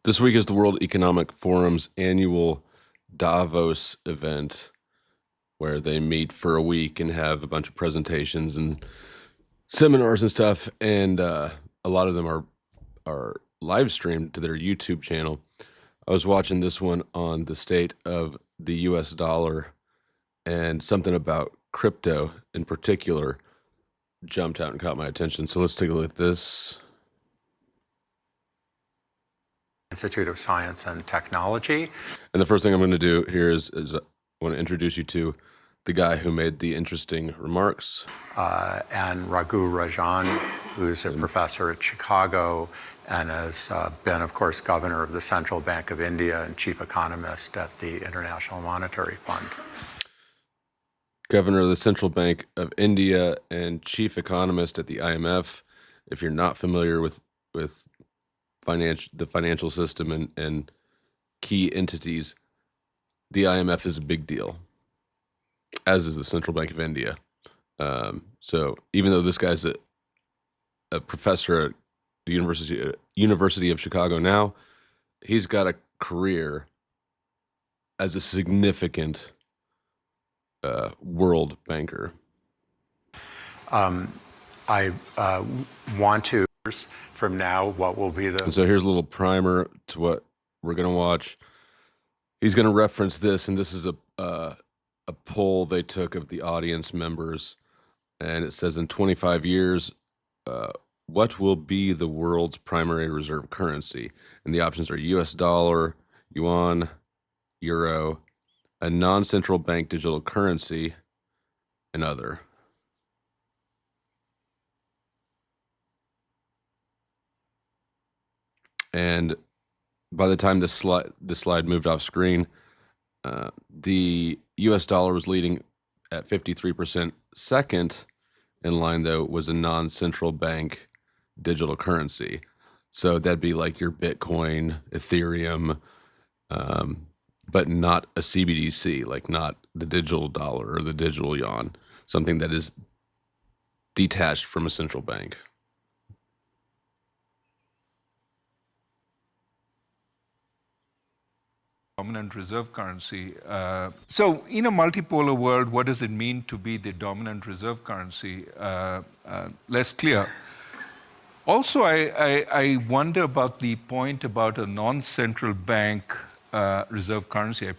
This week is the World Economic Forum's annual Davos event where they meet for a week and have a bunch of presentations and seminars and stuff. And a lot of them are live streamed to their YouTube channel. I was watching this one on the state of the US dollar, and something about crypto in particular jumped out and caught my attention. So let's take a look at this. Institute of Science and Technology. And the first thing I'm going to do here is I want to introduce you to the guy who made the interesting remarks. And Raghu Rajan, who's a professor at Chicago and has been, of course, governor of the Central Bank of India and chief economist at the International Monetary Fund. Governor of the Central Bank of India and chief economist at the IMF. If you're not familiar with the financial system and key entities, the IMF is a big deal, as is the Central Bank of India. So even though this guy's a professor at the University of Chicago now, he's got a career as a significant world banker. I want to, from now, what will be the... And so here's a little primer to what we're going to watch. He's going to reference this, and this is a poll they took of the audience members, and it says in 25 years, what will be the world's primary reserve currency? And the options are US dollar, yuan, euro, a non-central bank digital currency, and other. And by the time this slide moved off screen, the US dollar was leading at 53%. Second in line, though, was a non-central bank digital currency. So that'd be like your Bitcoin, Ethereum, but not a CBDC, like not the digital dollar or the digital yuan, something that is detached from a central bank. Dominant reserve currency. So in a multipolar world, what does it mean to be the dominant reserve currency? Less clear. Also, I wonder about the point about a non-central bank reserve currency.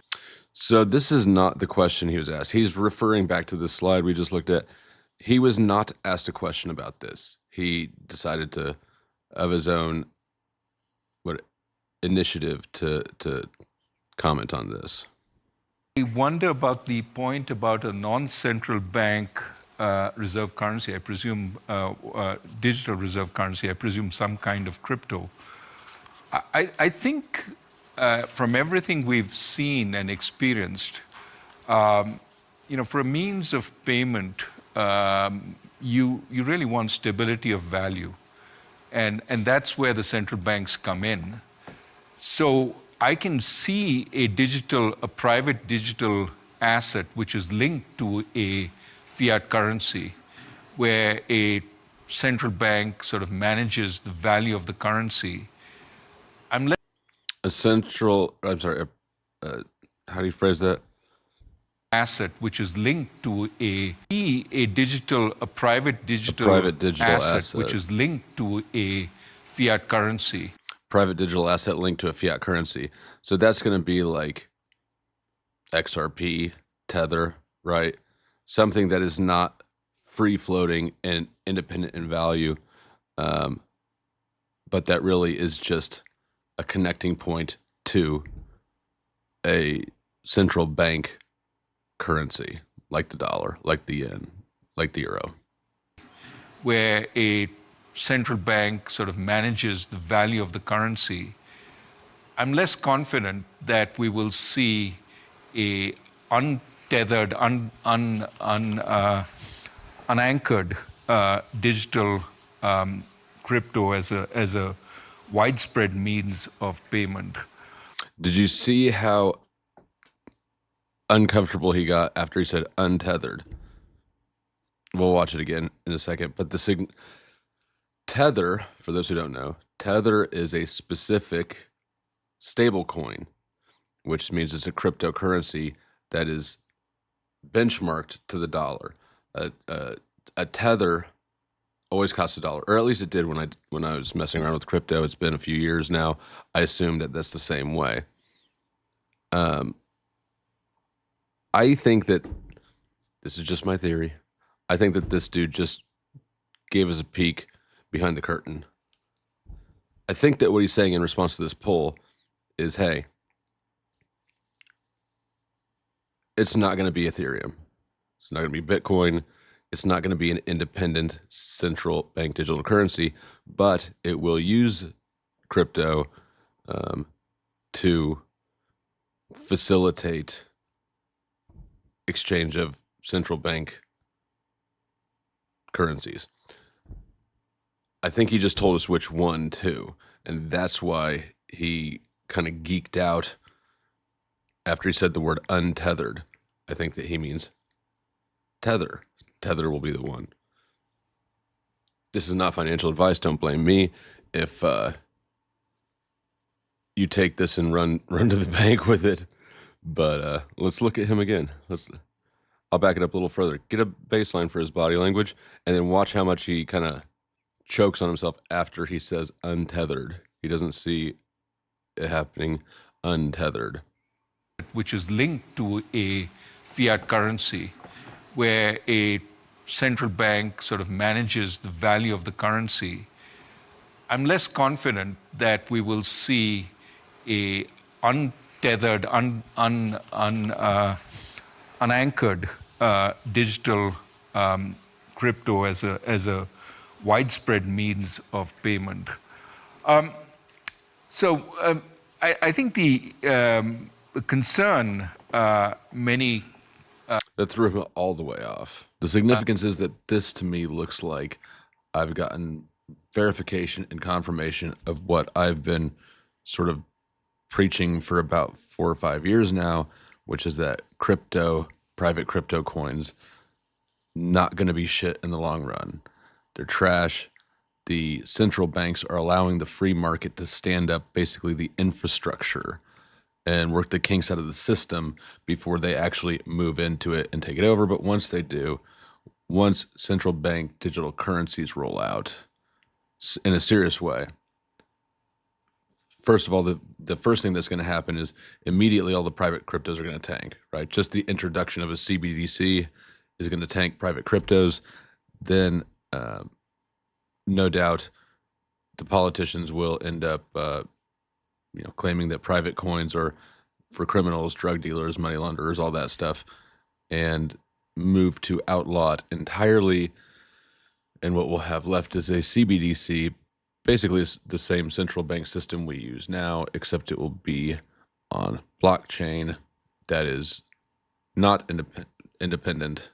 So this is not the question he was asked. He's referring back to the slide we just looked at. He was not asked a question about this. He decided to, of his own initiative, to comment on this. I wonder about the point about a non-central bank reserve currency. I presume digital reserve currency. I presume some kind of crypto. I think from everything we've seen and experienced, for a means of payment, you really want stability of value, and that's where the central banks come in. So I can see a private digital asset which is linked to a fiat currency, where a central bank sort of manages the value of the currency. How do you phrase that? Asset which is linked to a private digital asset which is linked to a fiat currency. Private digital asset linked to a fiat currency. So that's going to be like XRP, Tether, right? Something that is not free floating and independent in value, but that really is just a connecting point to a central bank currency, like the dollar, like the yen, like the euro. Where a central bank sort of manages the value of the currency. I'm less confident that we will see a untethered, unanchored digital crypto as a widespread means of payment. Did you see how uncomfortable he got after he said untethered? We'll watch it again in a second, but Tether, for those who don't know, Tether is a specific stable coin, which means it's a cryptocurrency that is benchmarked to the dollar. A tether always costs $1, or at least it did when I was messing around with crypto. It's been a few years now. I assume that that's the same way. I think that this is just my theory. I think that this dude just gave us a peek behind the curtain. I think that what he's saying in response to this poll is, hey, it's not going to be Ethereum. It's not going to be Bitcoin. It's not going to be an independent central bank digital currency, but it will use crypto to facilitate exchange of central bank currencies. I think he just told us which one too, and that's why he kind of geeked out after he said the word untethered. I think that he means tether. Tether will be the one. This is not financial advice. Don't blame me if you take this and run to the bank with it. But let's look at him again. I'll back it up a little further. Get a baseline for his body language, and then watch how much he kind of chokes on himself after he says untethered. He doesn't see it happening untethered. Which is linked to a fiat currency, where a central bank sort of manages the value of the currency. I'm less confident that we will see a untethered, unanchored digital crypto as a widespread means of payment. I think the concern many That threw him all the way off. The significance is that this to me looks like I've gotten verification and confirmation of what I've been sort of preaching for about 4 or 5 years now, which is that private crypto coins, not going to be shit in the long run. They're trash. The central banks are allowing the free market to stand up basically the infrastructure and work the kinks out of the system before they actually move into it and take it over. But once they do, once central bank digital currencies roll out in a serious way, first of all, the first thing that's going to happen is immediately all the private cryptos are going to tank, right? Just the introduction of a CBDC is going to tank private cryptos. Then, no doubt, the politicians will end up claiming that private coins are for criminals, drug dealers, money launderers, all that stuff, and move to outlaw it entirely. And what we'll have left is a CBDC, basically the same central bank system we use now, except it will be on blockchain that is not independent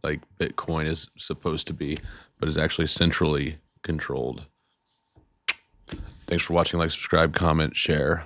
like Bitcoin is supposed to be, but is actually centrally controlled. Thanks for watching. Like, subscribe, comment, share.